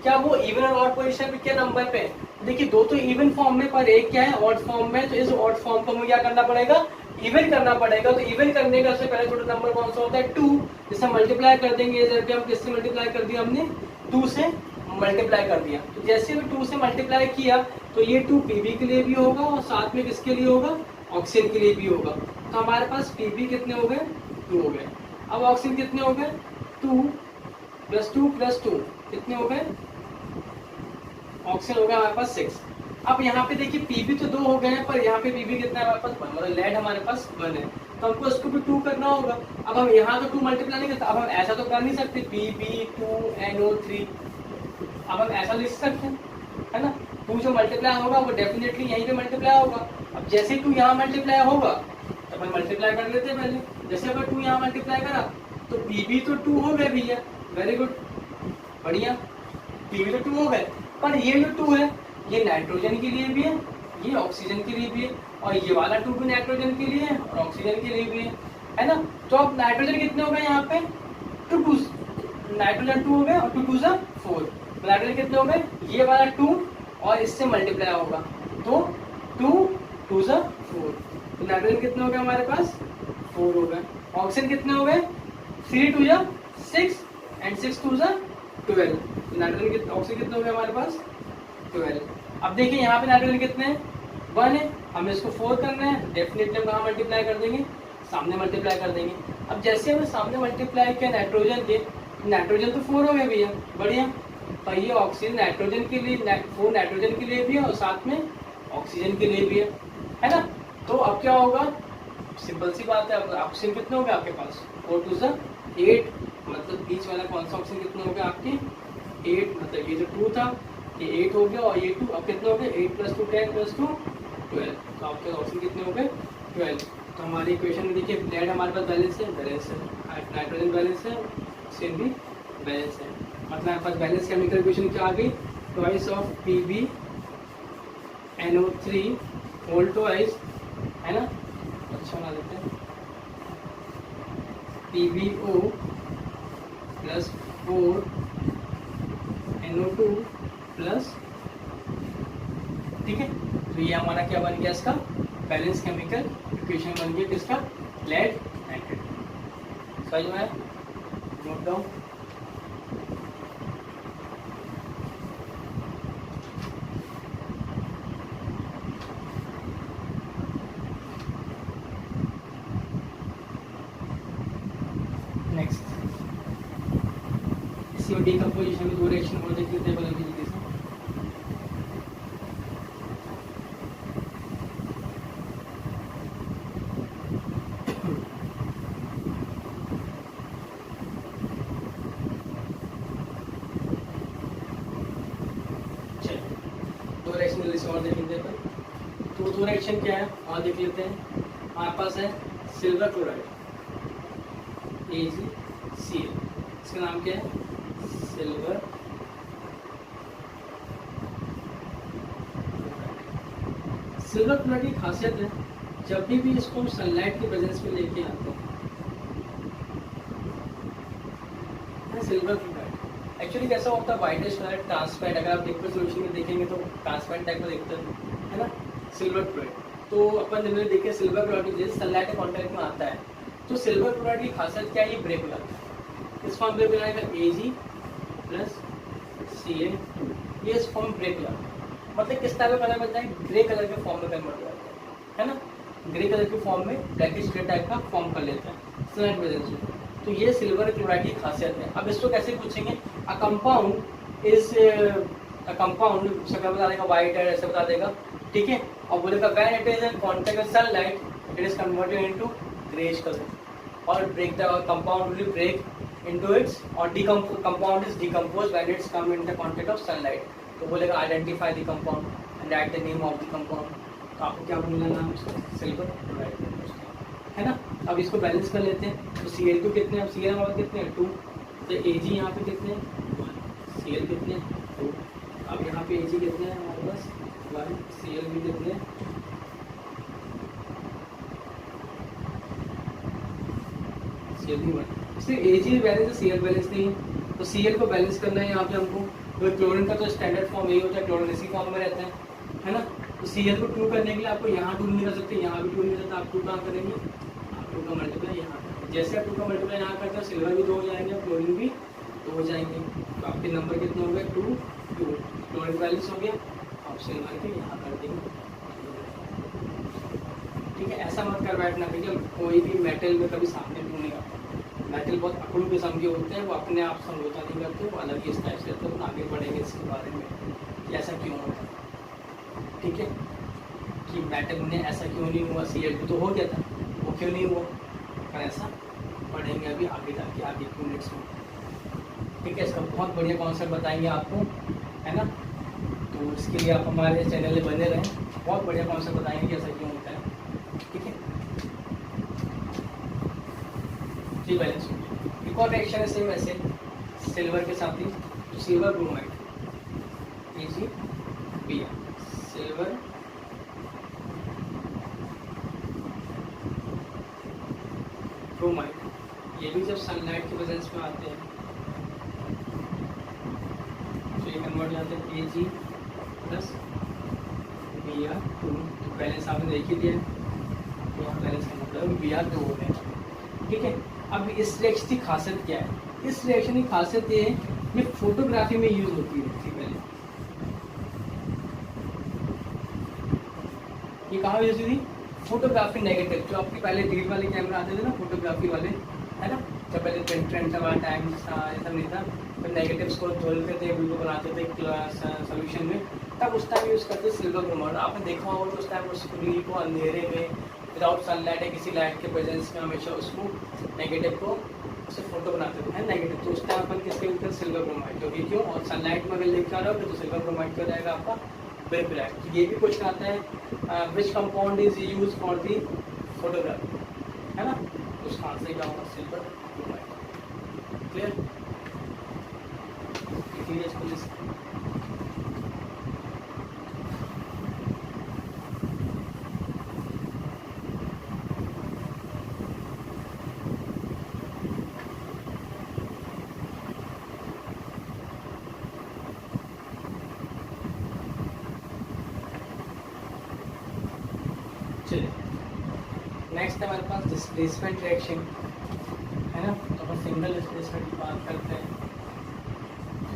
क्या वो इवन और ऑड पोजीशन पे क्या नंबर पे। देखिए दो तो इवन फॉर्म में, पर एक क्या है ऑड फॉर्म में, तो इस ऑड फॉर्म को हमें क्या करना पड़ेगा, इवन करना पड़ेगा। तो इवन करने का सबसे पहले छोटा नंबर कौन सा होता है, 2, जिससे मल्टीप्लाई कर देंगे। ये जब हम किससे मल्टीप्लाई कर दिया, हमने 2 से मल्टीप्लाई कर दिया। तो जैसे भी 2 से मल्टीप्लाई किया तो ये 2 Pb के लिए भी होगा और साथ में किसके लिए होगा, ऑक्सीजन के लिए भी होगा। तो हमारे पास Pb कितने हो गए, 2 हो गए। अब ऑक्सीजन कितने हो गए, 2 + 2 + 2 कितने हो गए, ऑक्सीजन हो गया हमारे पास 6। अब यहाँ पे देखिए Pb तो 2 हो गए हैं, पर यहाँ पे Pb कितना है हमारे पास 1, मतलब लेड हमारे पास 1 है, तो हमको इसको भी 2 करना होगा। अब हम यहाँ तो 2 मल्टीप्लाई नहीं करते, अब हम ऐसा तो कर नहीं सकते Pb2NO3, अब हम ऐसा लिख सकते हैं, है ना। 2 जो मल्टीप्लाई होगा वो डेफिनेटली यहीं पे मल्टीप्लाई होगा। अब जैसे 2 यहाँ मल्टीप्लाई होगा तो अपन मल्टीप्लाई कर लेते हैं पहले। जैसे अगर 2 यहाँ मल्टीप्लाई करा तो Pb तो 2 हो गए भैया, वेरी गुड, बढ़िया, Pb तो 2 हो गए। पर ये जो 2 है ये नाइट्रोजन के लिए भी है, ये ऑक्सीजन के लिए भी है, और ये वाला 2 भी नाइट्रोजन के लिए है और ऑक्सीजन के लिए भी है ना। तो अब नाइट्रोजन कितने हो गए यहाँ पे, 2 नाइट्रोजन 2 हो गए और 2 2 जा 4। नाइट्रोजन कितने हो गए, ये वाला 2 और इससे मल्टीप्लाई होगा तो 2 2 जा 4। तो नाइट्रोजन कितने हो गए हमारे पास, 4 हो गए। ऑक्सीजन कितने हो गए, 3 2 जा 6 एंड 6 2 जा 12। तो नाइट्रोजन ऑक्सीजन कितने हो गए हमारे पास, 12। अब देखिए यहाँ पे नाइट्रोजन कितने हैं, 1 है, हमें इसको 4 करना है, डेफिनेटली हम कहाँ मल्टीप्लाई कर देंगे, सामने मल्टीप्लाई कर देंगे। अब जैसे हमने सामने मल्टीप्लाई किया नाइट्रोजन के, नाइट्रोजन तो 4 हो गया भैया, बढ़िया। पर ये ऑक्सीजन नाइट्रोजन के लिए 4 नाइट्रोजन के लिए भी है और साथ में ऑक्सीजन के लिए भी है ना। तो अब क्या होगा, सिंपल सी बात है, अब ऑक्सीजन कितने हो गए आपके पास, 4 2 जा 8, मतलब बीच वाला कौन सा ऑक्सीजन कितने हो गए आपके 8, मतलब ये जो 2 था ये 8 हो गया और ये 2, अब कितने हो गए 8 + 2 10 + 2 12। तो आपके ऑक्सीजन कितने हो गए 12। तो हमारी इक्वेशन में देखिए लेड हमारे पास बैलेंस है, नाइट्रोजन बैलेंस है, ऑक्सीजन भी बैलेंस है, मतलब हमारे पास बैलेंस केमिकल इक्वेशन क्या आ गई, twice of PbNO3 whole twice, है ना। अच्छा बना देते हैं, PbO + 4NO2 प्लस, ठीक है। तो ये हमारा क्या बन गया, इसका बैलेंस केमिकल इक्वेशन बन गया किसका, लेड नाइट्रेट। समझ में आया, नोट डाउन। नेक्स्ट इसी डीकंपोजिशन में 2 रिएक्शन हो देखते थे बदल की जगह से। और देख लेते हैं, तो 2 रिएक्शन क्या है और देख लेते हैं। हमारे पास है सिल्वर क्लोराइड AgCl, इसका नाम क्या है, सिल्वर सिल्वर क्लोराइड की खासियत है जब भी इसको हम सनलाइट के प्रेजेंस में लेके आते हैं, सिल्वर क्लोराइड एक्चुअली कैसा होता है, वाइटिश कलर ट्रांसपेरेंट, अगर आप लिक्विड सॉल्यूशन में देखेंगे तो ट्रांसपेरेंट टाइप का दिखता है ना सिल्वर क्लोराइड। तो अपन जनरली देखिए सिल्वर क्लोराइड जैसे सनलाइट के कॉन्टैक्ट में आता है, तो सिल्वर क्लोराइड की खासियत क्या है, ये ब्रेक हो जाता है। इस फॉर्म ब्रेक हो जाएगा Ag+Ca, ये इस फॉर्म ब्रेक हो जाता है, मतलब किस टाइप का कलर बनता है, ग्रे कलर के फॉर्म में कन्वर्ट हो जाता है ना, ग्रे कलर के फॉर्म में ब्लैकिश ग्रे टाइप का फॉर्म कर लेता है सनलाइट प्रेजेंस में। तो ये सिल्वर क्लोराइड की खासियत है। अब इसको कैसे पूछेंगे, अ कंपाउंड इज कंपाउंड से क्या बता देगा, वाइट है ऐसे बता देगा, ठीक है। और बोलेगा when it is in contact with sunlight it is converted into greyish colour और break the compound will break into its और compound is decompose when its come in the contact of sunlight. तो बोलेगा identify the compound and write the name of the compound. तो आपको क्या बोलना नाम उसका, सिल्वर क्लोराइड है ना। अब इसको बैलेंस कर लेते हैं। तो Cl2 कितने, अब Cl हमारे कितने हैं 2, तो Ag यहाँ पे कितने हैं 1, Cl कितने 2, अब यहाँ पे Ag कितने हैं हमारे पास 1, Cl भी कितने हैं Cl भी 1। सिर्फ Ag बैलेंस है, Cl बैलेंस नहीं है। तो Cl को बैलेंस करना है यहाँ पे हमको। तो क्लोरीन का तो स्टैंडर्ड फॉर्म यही होता है, क्लोरीन इसी फॉर्म में रहता है ना। तो Cl को 2 करने के लिए आपको यहाँ 2 नहीं कर सकते, यहाँ भी 2 नहीं करता, आप 2 कहाँ करेंगे, आप 2 का मल्टीप्लाई यहाँ करेंगे। जैसे आप 2 का मल्टीप्लाई यहाँ करते हैं सिल्वर भी 2 हो जाएंगे, क्लोरीन भी 2 हो जाएंगे। तो आपके नंबर कितने हो गए 2 2, क्लोरीन बैलेंस हो गया, आप सिल्वर के यहाँ कर देंगे, ठीक है। ऐसा मत कर बैठना भैया, कोई भी मेटल में कभी सामने क्यों नहीं आता। मेटल बहुत अकड़ू किस्म के होते हैं, वो अपने आप समझौता नहीं करते, वो अलग ही इस टाइप से रहते हैं। आगे बढ़ेंगे इसके बारे में कि ऐसा क्यों होता है, ठीक है, कि मेटल में ऐसा क्यों नहीं हुआ, Cl2 तो हो गया था, वो क्यों नहीं हुआ, पर ऐसा पढ़ेंगे अभी आगे जाके, आगे क्यों नेक्स्ट में, ठीक है। इसका बहुत बढ़िया कॉन्सेप्ट बताएंगे आपको, है ना। तो इसके लिए आप हमारे चैनल में बने रहें, बहुत बढ़िया कॉन्सेप्ट बताएंगे कि ऐसा क्यों होता है, ठीक है। ठीक बैलेंस हो गया। एक और रिएक्शन है सेम ऐसे सिल्वर के साथ ही, तो silver bromide AgBr, silver bromide, ये भी जब सनलाइट के प्रेजेंस में आते हैं तो ये कन्वर्ट हो जाते हैं Ag प्लस Br2। तो बैलेंस आपने देख ही दिया, तो यहाँ बैलेंस का मतलब Br2 हो गया, ठीक है। अब इस रिएक्शन की खासियत क्या है, इस रिएक्शन की खासियत ये है, ये फोटोग्राफी में यूज होती है। ठीक है, ये कहाँ यूज हुई, फोटोग्राफी नेगेटिव, जो आपके पहले रील वाले कैमरा आते थे ना, फोटोग्राफी वाले, है ना, जब पहले ट्रेंड वाला टाइम था, ऐसा नहीं था, फिर नेगेटिव्स को धुलते थे, वीडियो बनाते थे सोल्यूशन में, तब उस टाइम यूज़ करते सिल्वर ब्रोमाइड। आपने देखा होगा तो उस टाइम उस रील को अंधेरे में विदाउट सनलाइट या किसी लाइट के प्रेजेंस में हमेशा उसको नेगेटिव को उसे फोटो बनाते थे, है नेगेटिव। तो उस टाइम अपन किसके यूज करते सिल्वर ब्रोमाइड, क्योंकि क्यों, और सनलाइट में अगर लेकर आ रहे हो तो सिल्वर ब्रोमाइड क्या रहेगा आपका ब्रेक ब्लैक। तो ये भी क्वेश्चन आता है, which compound is use for the photography, है ना, तो उसका आंसर क्या होगा सिल्वर ब्रोमाइड। क्लियर, नेक्स्ट है हमारे पास डिस्प्लेसमेंट रिएक्शन, है ना। तो अपन सिंगल डिस्प्लेसमेंट की बात करते हैं।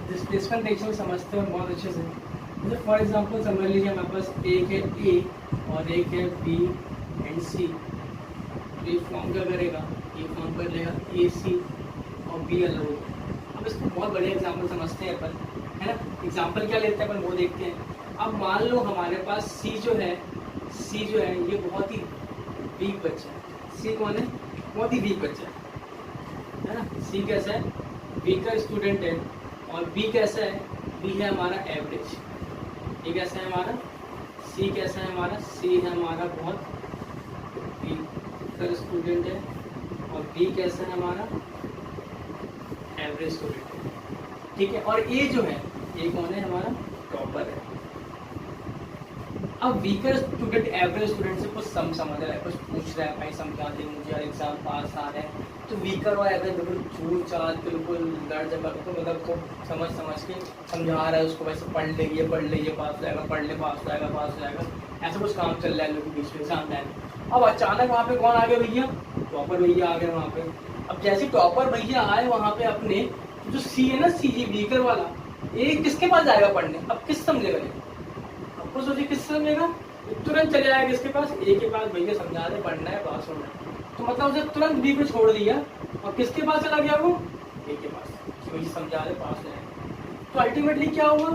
डिस्प्लेसमेंट रिएक्शन समझते हैं बहुत अच्छे से। जैसे फॉर एग्जांपल समझ लीजिए हमारे पास एक है A और एक है B एंड C, तो ये फॉर्म क्या करेगा, ये फॉर्म कर लेगा AC और B अलग होगा। अब इसको बहुत बढ़िया एग्जाम्पल समझते हैं अपन, है ना। एग्जाम्पल क्या लेते हैं अपन वो देखते हैं। अब मान लो हमारे पास C जो है ये बहुत ही वीक बच्चा है। C कौन है, बहुत ही वीक बच्चा है ना। C कैसा है, वीकर स्टूडेंट है, और B कैसा है, B है हमारा एवरेज। ये कैसा है हमारा, C कैसा है हमारा, C है हमारा बहुत वीकर स्टूडेंट है, और B कैसा है हमारा एवरेज स्टूडेंट है, ठीक है। और A जो है, ये कौन है हमारा टॉपर है। अब वीकर स्टूडेंट एवरेज स्टूडेंट से कुछ समझ रहा है, कुछ पूछ रहा है, भाई समझा दे मुझे यार, एग्जाम पास आ रहे हैं, तो वीकर और एवरेज बिल्कुल छूट चाल बिल्कुल लड़ जगह को मतलब को समझ के समझा रहा है उसको, वैसे पढ़ ले ये पास हो जाएगा, पढ़ ले पास हो जाएगा, ऐसा कुछ काम चल रहा है लोगों के बीच में एग्जाम टाइम। अब अचानक वहाँ पे कौन आ गया भैया, टॉपर भैया आ गए वहाँ पे। अब जैसे टॉपर भैया आए वहाँ पे अपने, जो C है ना, C वीकर वाला, ये किसके पास जाएगा पढ़ने, अब किस समझेगा, आपको सोचिए किस समझेगा, तुरंत चले जाएगा किसके पास, A के पास, भैया समझा दे, पढ़ना है, पास होना है। तो मतलब उसे तुरंत B को छोड़ दिया और किसके पास चला गया वो, ए के पास, मुझे समझा रहे पास है। तो अल्टीमेटली क्या हुआ,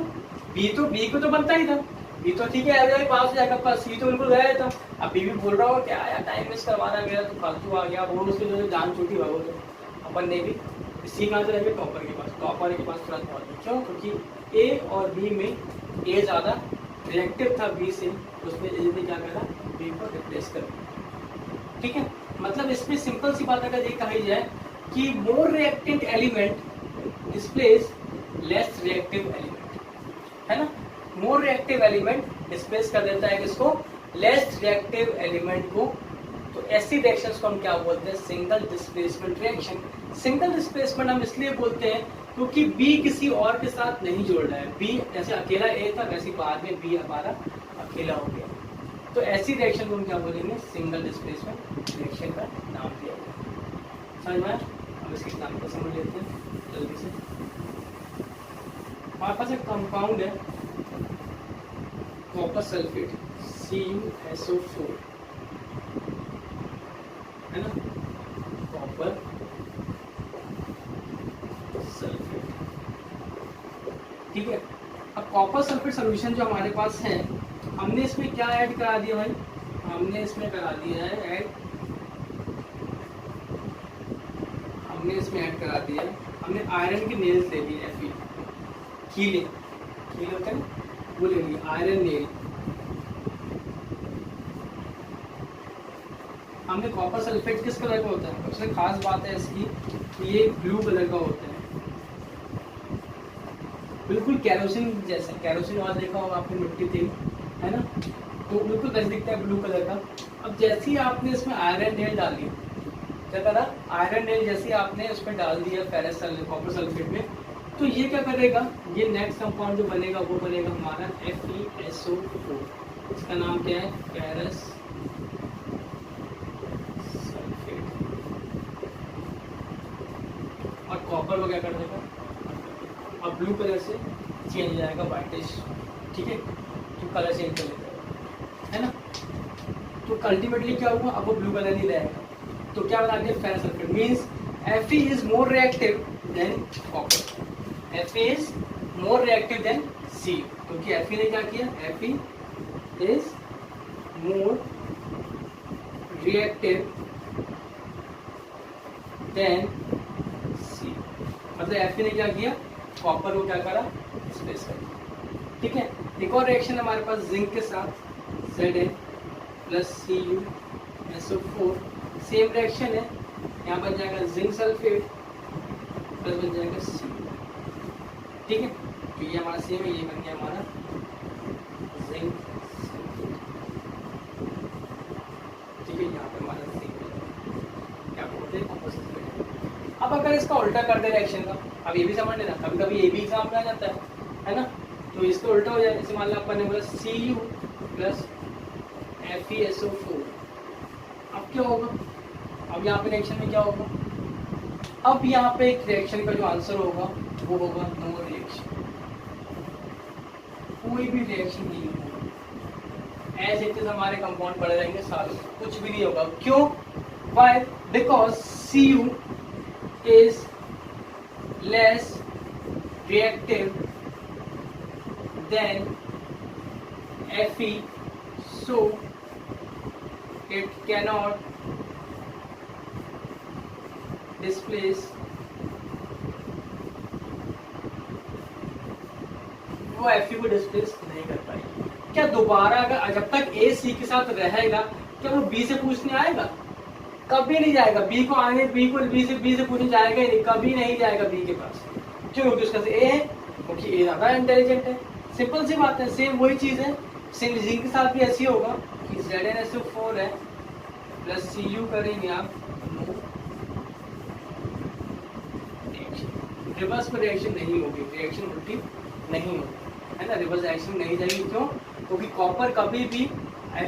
बी को तो बनता ही था, बी तो ठीक है एवरेज पास हो जाएगा, पर सी तो बिल्कुल गया था। अब बी भी बोल रहा होगा क्या यार टाइम वेस्ट करवाना मेरा, तो फालतू आ गया वो, उसके जो जान छूटी हुआ वो, तो अपन ने भी सी कहाँ से रहेगा, टॉपर के पास, टॉपर के पास तुरंत पहुंच गया। क्यों, क्योंकि ए और बी में ए ज़्यादा रिएक्टिव था बी से, उसमें जल्दी क्या करा, बी को रिप्लेस कर दिया। ठीक है, मतलब इसमें सिंपल सी बात अगर ये कही जाए कि more reactant element displace less reactive element, है ना, मोर रिएक्टिव एलिमेंट डिस्प्लेस कर देता है किसको, लेस रिएक्टिव एलिमेंट को। तो ऐसी रिएक्शंस को हम क्या बोलते हैं, single displacement reaction. Single displacement हम इसलिए बोलते हैं क्योंकि बी किसी और के साथ नहीं जोड़ रहा है, बी जैसे अकेला ए था वैसे बाद में बी हमारा अकेला हो गया, तो ऐसी रिएक्शन को हम क्या बोलेंगे, सिंगल डिस्प्लेसमेंट रिएक्शन का नाम दिया गया। समझ में आया? अब इसके नाम को समझ लेते हैं जल्दी से। हमारे पास एक कंपाउंड है कॉपर सल्फेट CuSO4, है ना, कॉपर सल्फेट। ठीक है, अब कॉपर सल्फेट सोल्यूशन जो हमारे पास है, हमने इसमें क्या ऐड करा दिया भाई, हमने इसमें करा दिया है ऐड, हमने इसमें ऐड करा दिया है, हमने आयरन की नेल्स ले ली है, कीले होते हैं वो ले ली, आयरन नेल। हमने कॉपर सल्फेट किस कलर का होता है, सबसे खास बात है इसकी कि ये ब्लू कलर का होता है, बिल्कुल कैरोसिन जैसा, कैरोसिन ऑयल देखा होगा आपने, मिट्टी तेल, है ना, तो बिल्कुल वैसे दिखता है ब्लू कलर का। अब जैसे ही आपने इसमें आयरन नेल डाली, क्या करा, आयरन नेल जैसे ही आपने उसमें डाल दिया फेरस कॉपर सल्फेट में, तो ये क्या करेगा, ये नेक्स्ट कंपाउंड जो बनेगा वो बनेगा हमारा FeSO4, इसका नाम क्या है, फेरस सल्फेट, और कॉपर को क्या कर देगा, अब ब्लू कलर से चेंज हो जाएगा व्हाइटिश। ठीक है, तो कलर चेंज कर लेगा, है ना, तो अल्टीमेटली क्या हुआ, अब वो ब्लू कलर नहीं रहेगा, तो क्या बना दिया, ferrous sulphate, means Fe is more reactive than copper, Fe is more reactive than C, क्योंकि Fe ने क्या किया, Fe is more reactive than C, मतलब Fe ने क्या किया, कॉपर को क्या करा, डिस्प्लेस कर दिया। ठीक है, एक और रिएक्शन हमारे पास जिंक के साथ Zn plus CuSO4, same reaction है, यहाँ बन जाएगा जिंक सल्फेट प्लस बन जाएगा C। ठीक है, तो ये हमारा सेम है, ये बन गया हमारा जिंक सल्फेट। ठीक है, यहाँ पे हमारा जिंक क्या बोलते हैं, कॉपर सल्फेट। अब अगर इसका उल्टा कर दे रिएक्शन का, अब ये भी समझ लेना, कभी कभी ये भी एग्जाम में आ जाता है ना, तो इसका उल्टा हो जाए, जैसे मान लो अपन ने बोला Cu प्लस FeSO4, अब क्या होगा, अब यहाँ पे रिएक्शन में क्या होगा, अब यहाँ पे एक रिएक्शन का जो आंसर होगा वो होगा नो रिएक्शन, कोई भी रिएक्शन नहीं होगा, एज इट इज हमारे कंपाउंड पड़े रहेंगे सारे, कुछ भी नहीं होगा। क्यों, why, because Cu is less reactive than Fe, so it cannot displace, वो Fe को डिस्प्लेस नहीं कर पाएगी। क्या दोबारा अगर जब तक A C के साथ रहेगा, क्या वो B से पूछने आएगा, कभी नहीं जाएगा, B को आने, B से पूछने जाएगा ही नहीं, कभी नहीं जाएगा B के पास। क्यों, क्योंकि उसका A है, क्योंकि A ज्यादा इंटेलिजेंट है, सिंपल सी बात है। सेम वही चीज है, सेम जिंक के साथ भी ऐसी होगा कि ZnSO4 है प्लस Cu करेंगे आप, रिवर्स में रिएक्शन नहीं होगी, रिएक्शन उल्टी नहीं होगी, है ना, रिवर्स रिएक्शन नहीं जाएगी। क्यों, क्योंकि कॉपर कभी भी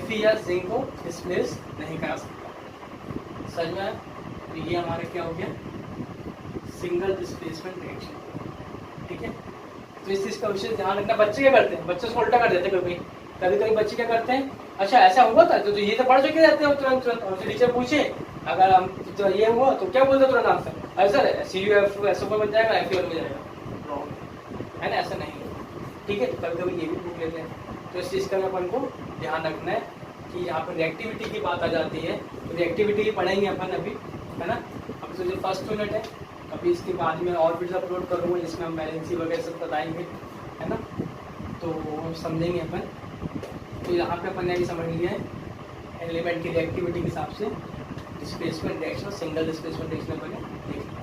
Fe या जिंक को डिस्प्लेस नहीं करा सकता। समझ में आया? तो ये हमारा क्या हो गया, सिंगल डिस्प्लेसमेंट रिएक्शन। ठीक है, तो इस चीज का विशेष ध्यान रखना। बच्चे क्या करते हैं, बच्चे उल्टा कर देते हैं, कभी कभी बच्चे क्या करते हैं, अच्छा ऐसा हुआ था तो ये तो पढ़ चुके रहते हो तुरंत तुरंत, और टीचर पूछे अगर हम तो ये हुआ तो क्या बोलते तुरंत आंसर, अरे सर CuF बन जाएगा, FeOL में जाएगा, रॉन्ग है ना, ऐसा नहीं है। ठीक है, तो कभी कभी ये भी पूछ लेते हैं। तो इस चीज़ का अपन को ध्यान रखना है कि यहाँ पर रिएक्टिविटी की बात आ जाती है, तो रिएक्टिविटी पढ़ेंगे अपन अभी, है ना। अभी तो जो फर्स्ट यूनिट है, अभी इसके बाद में और वीडियो अपलोड करूँगा जिसमें हम बैलेंसी वगैरह सब बताएंगे, है ना, तो समझेंगे अपन। तो यहाँ पे अपन ने भी समझ लिया है एलिमेंट की रिएक्टिविटी के हिसाब से displacement reaction, single displacement reaction अपन ने देख लिया।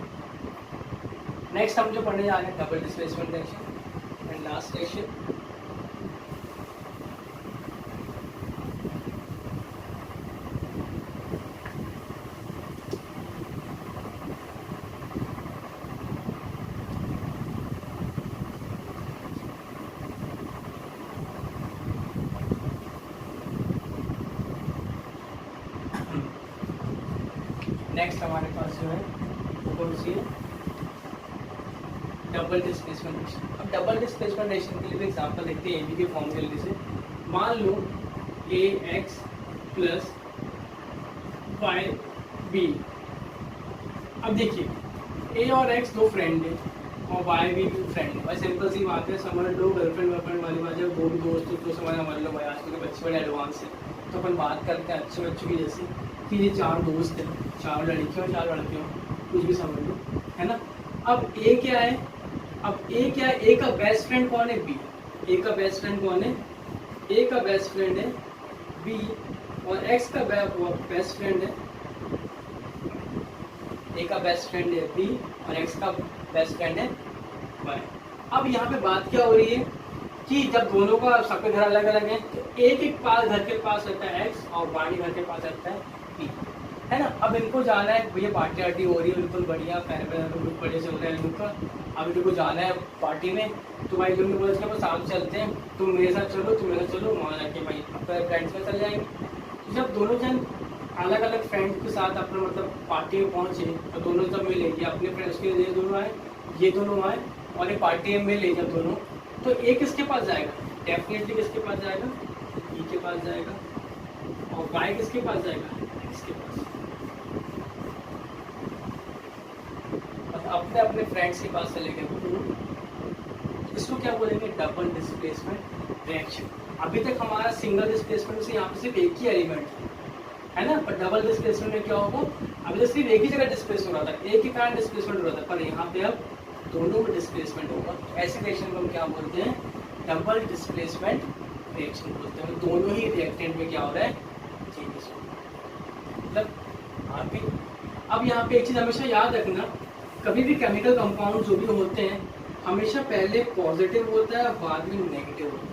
नेक्स्ट हम जो पढ़ने जा रहे हैं double displacement reaction and last reaction. Next हमारे पास जो है वो कौन सी है, डबल डिस्प्लेसमेंट रिएक्शन। अब डबल डिस्प्लेसमेंट रिएक्शन के लिए भी एग्जांपल देखते हैं AB के फॉर्म के जल्दी से। मान लो AX प्लस YB। अब देखिए A और X दो फ्रेंड है और Y भी फ्रेंड है। भाई सिंपल सी बात है, समझ लो गर्लफ्रेंड वर्लफ्रेंड वाली बात है, वो भी दोस्त तो समझ लो भाई आजकल के बच्चे बड़े एडवांस है। तो अपन बात करते हैं अच्छे बच्चों की जैसे कि ये चार दोस्त हैं, चार लड़कियों चार लड़कियों, कुछ भी समझ लो, है ना। अब A क्या है, अब A क्या है, A का बेस्ट फ्रेंड कौन है, B। A का बेस्ट फ्रेंड कौन है, A का बेस्ट फ्रेंड है B, और X का बेस्ट फ्रेंड है, A का बेस्ट फ्रेंड है B और X का बेस्ट फ्रेंड है Y। अब यहाँ पे बात क्या हो रही है कि जब दोनों का सबके घर अलग अलग है, तो A के पास घर के पास रहता है X और Y के घर के पास रहता है B, है ना। अब इनको जाना है, भैया पार्टी वार्टी हो रही है बिल्कुल बढ़िया, बिल्कुल बढ़िया से हो रहा है इनको। अब इनको जाना है पार्टी में, तो भाई तुम बोले चलो साथ चलते हैं, तुम मेरे साथ चलो, तुम मेरे साथ चलो, वहाँ जाके भाई अपने फ्रेंड्स में चल जाएंगे। तो जब दोनों जन अलग अलग फ्रेंड्स के साथ अपना मतलब पार्टी में पहुँचे, तो दोनों जब मिले, ये अपने फ्रेंड्स के ये दोनों आए, ये दोनों आए और ये पार्टी में मिले जब दोनों, तो एक किसके पास जाएगा, डेफिनेटली किसके पास जाएगा, E के पास जाएगा, और Y किसके पास जाएगा, X के पास। अपने अपने फ्रेंड्स के पास चले गए, इसको क्या बोलेंगे, डबल डिस्प्लेसमेंट रिएक्शन। अभी तक हमारा सिंगल डिस्प्लेसमेंट से यहाँ पे सिर्फ एक ही एलिमेंट है ना, पर डबल डिस्प्लेसमेंट में क्या होगा, अभी तक सिर्फ एक ही जगह डिस्प्लेस हो रहा था, एक ही कारण डिस्प्लेसमेंट हो रहा था, पर यहाँ पे अब दोनों में डिस्प्लेसमेंट होगा। ऐसे रिएक्शन को हम क्या बोलते हैं, डबल डिस्प्लेसमेंट रिएक्शन बोलते हैं। दोनों ही रिएक्टेंट में क्या हो रहा है, चेंजेस हो रहा है। मतलब आगे अब यहाँ पे एक चीज़ हमेशा याद रखना, कभी भी केमिकल कंपाउंड जो भी होते हैं हमेशा पहले पॉजिटिव होता है बाद में नेगेटिव होता है।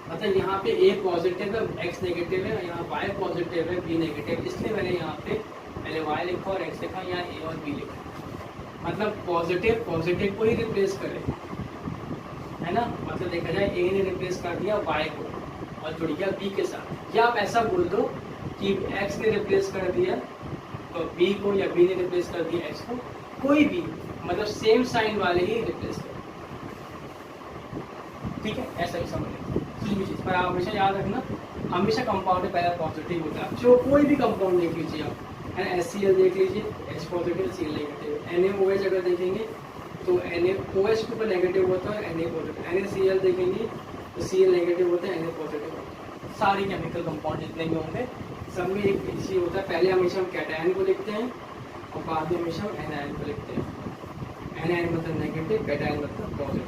मतलब यहाँ पे A पॉजिटिव है, X नेगेटिव है, यहाँ Y पॉजिटिव है, B नेगेटिव, इसलिए मैंने यहाँ पे पहले Y लिखा और X लिखा, यहाँ A और B लिखा। मतलब पॉजिटिव पॉजिटिव को ही रिप्लेस करे, है ना। मतलब देखा जाए A ने रिप्लेस कर दिया Y को और जुड़ गया B के साथ, या आप ऐसा बोल दो कि X ने रिप्लेस कर दिया तो B को, या B ने रिप्लेस कर दिया X को, कोई भी मतलब सेम साइन वाले ही रिप्लेस करें, ठीक है। ऐसा भी समझ लेते कुछ भी चीज़ पर आप हमेशा याद रखना, हमेशा कंपाउंड में पहला पॉजिटिव होता है। जो कोई भी कंपाउंड देख लीजिए आप, है ना, HCl देख लीजिए, H positive Cl negative, NaOH अगर देखेंगे तो NaOH के ऊपर नेगेटिव होता है, Na पॉजिटिव, NaCl देखेंगे तो Cl नेगेटिव होता है, Na पॉजिटिव होता है। सारे केमिकल कंपाउंड जितने भी होंगे सब में एक चीज़ होता है, पहले हमेशा हम कैटायन को लिखते हैं और बाद में हमेशा हम एनायन को लिखते हैं। एनायन मतलब नेगेटिव, कैटायन मतलब पॉजिटिव,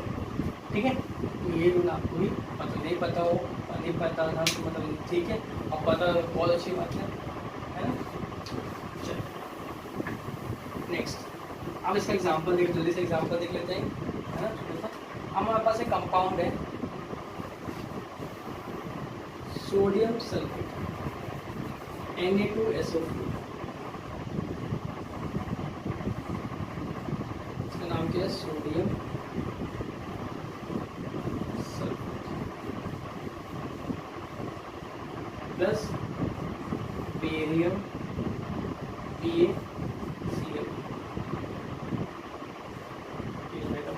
ठीक है। तो ये रूल आपको भी पता नहीं पता हो, नहीं पता था तो मतलब ठीक है, अब पता बहुत अच्छी बात है ना। चलो नेक्स्ट, अब इसका एग्जांपल देख, जल्दी से एग्जांपल देख लेते हैं, है ना। हमारे पास एक कंपाउंड है सोडियम सल्फेट Na2SO4, इसका नाम क्या है, sodium sulphate plus barium PaCl,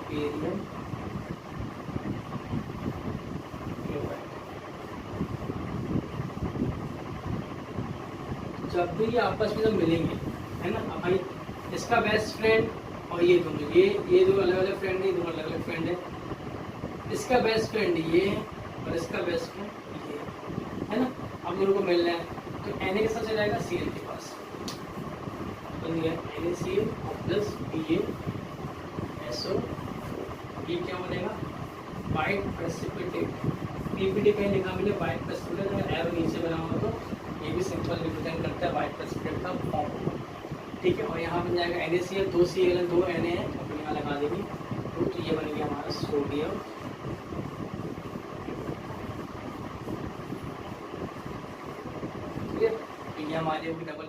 barium जब भी ये आपस में जब मिलेंगे, है ना, अब भाई इसका बेस्ट फ्रेंड और ये दोनों, ये दो अलग अलग फ्रेंड है, दोनों अलग अलग फ्रेंड है, इसका बेस्ट फ्रेंड ये है और इसका बेस्ट फ्रेंड ये है ना। अब दोनों को मिलना है तो Na के साथ चला जाएगा Cl के पास, तो ये NaCl प्लस BaSO, ये क्या बनेगा वाइट प्रेसिपिटेट। पीपीटी कहीं लिखा मिले वाइट प्रेसिपिटेट, अगर एरो नीचे बना हुआ तो ये भी सिंपल रिप्रेजेंट करता है वाइट प्रेसिपिटेट का फॉर्म, ठीक है। और यहाँ बन जाएगा NaCl, 2 Cl है, 2 Na है, अपने यहाँ लगा देंगे तो ये बन गया हमारा सोडियम, ठीक है। ये हमारी होगी डबल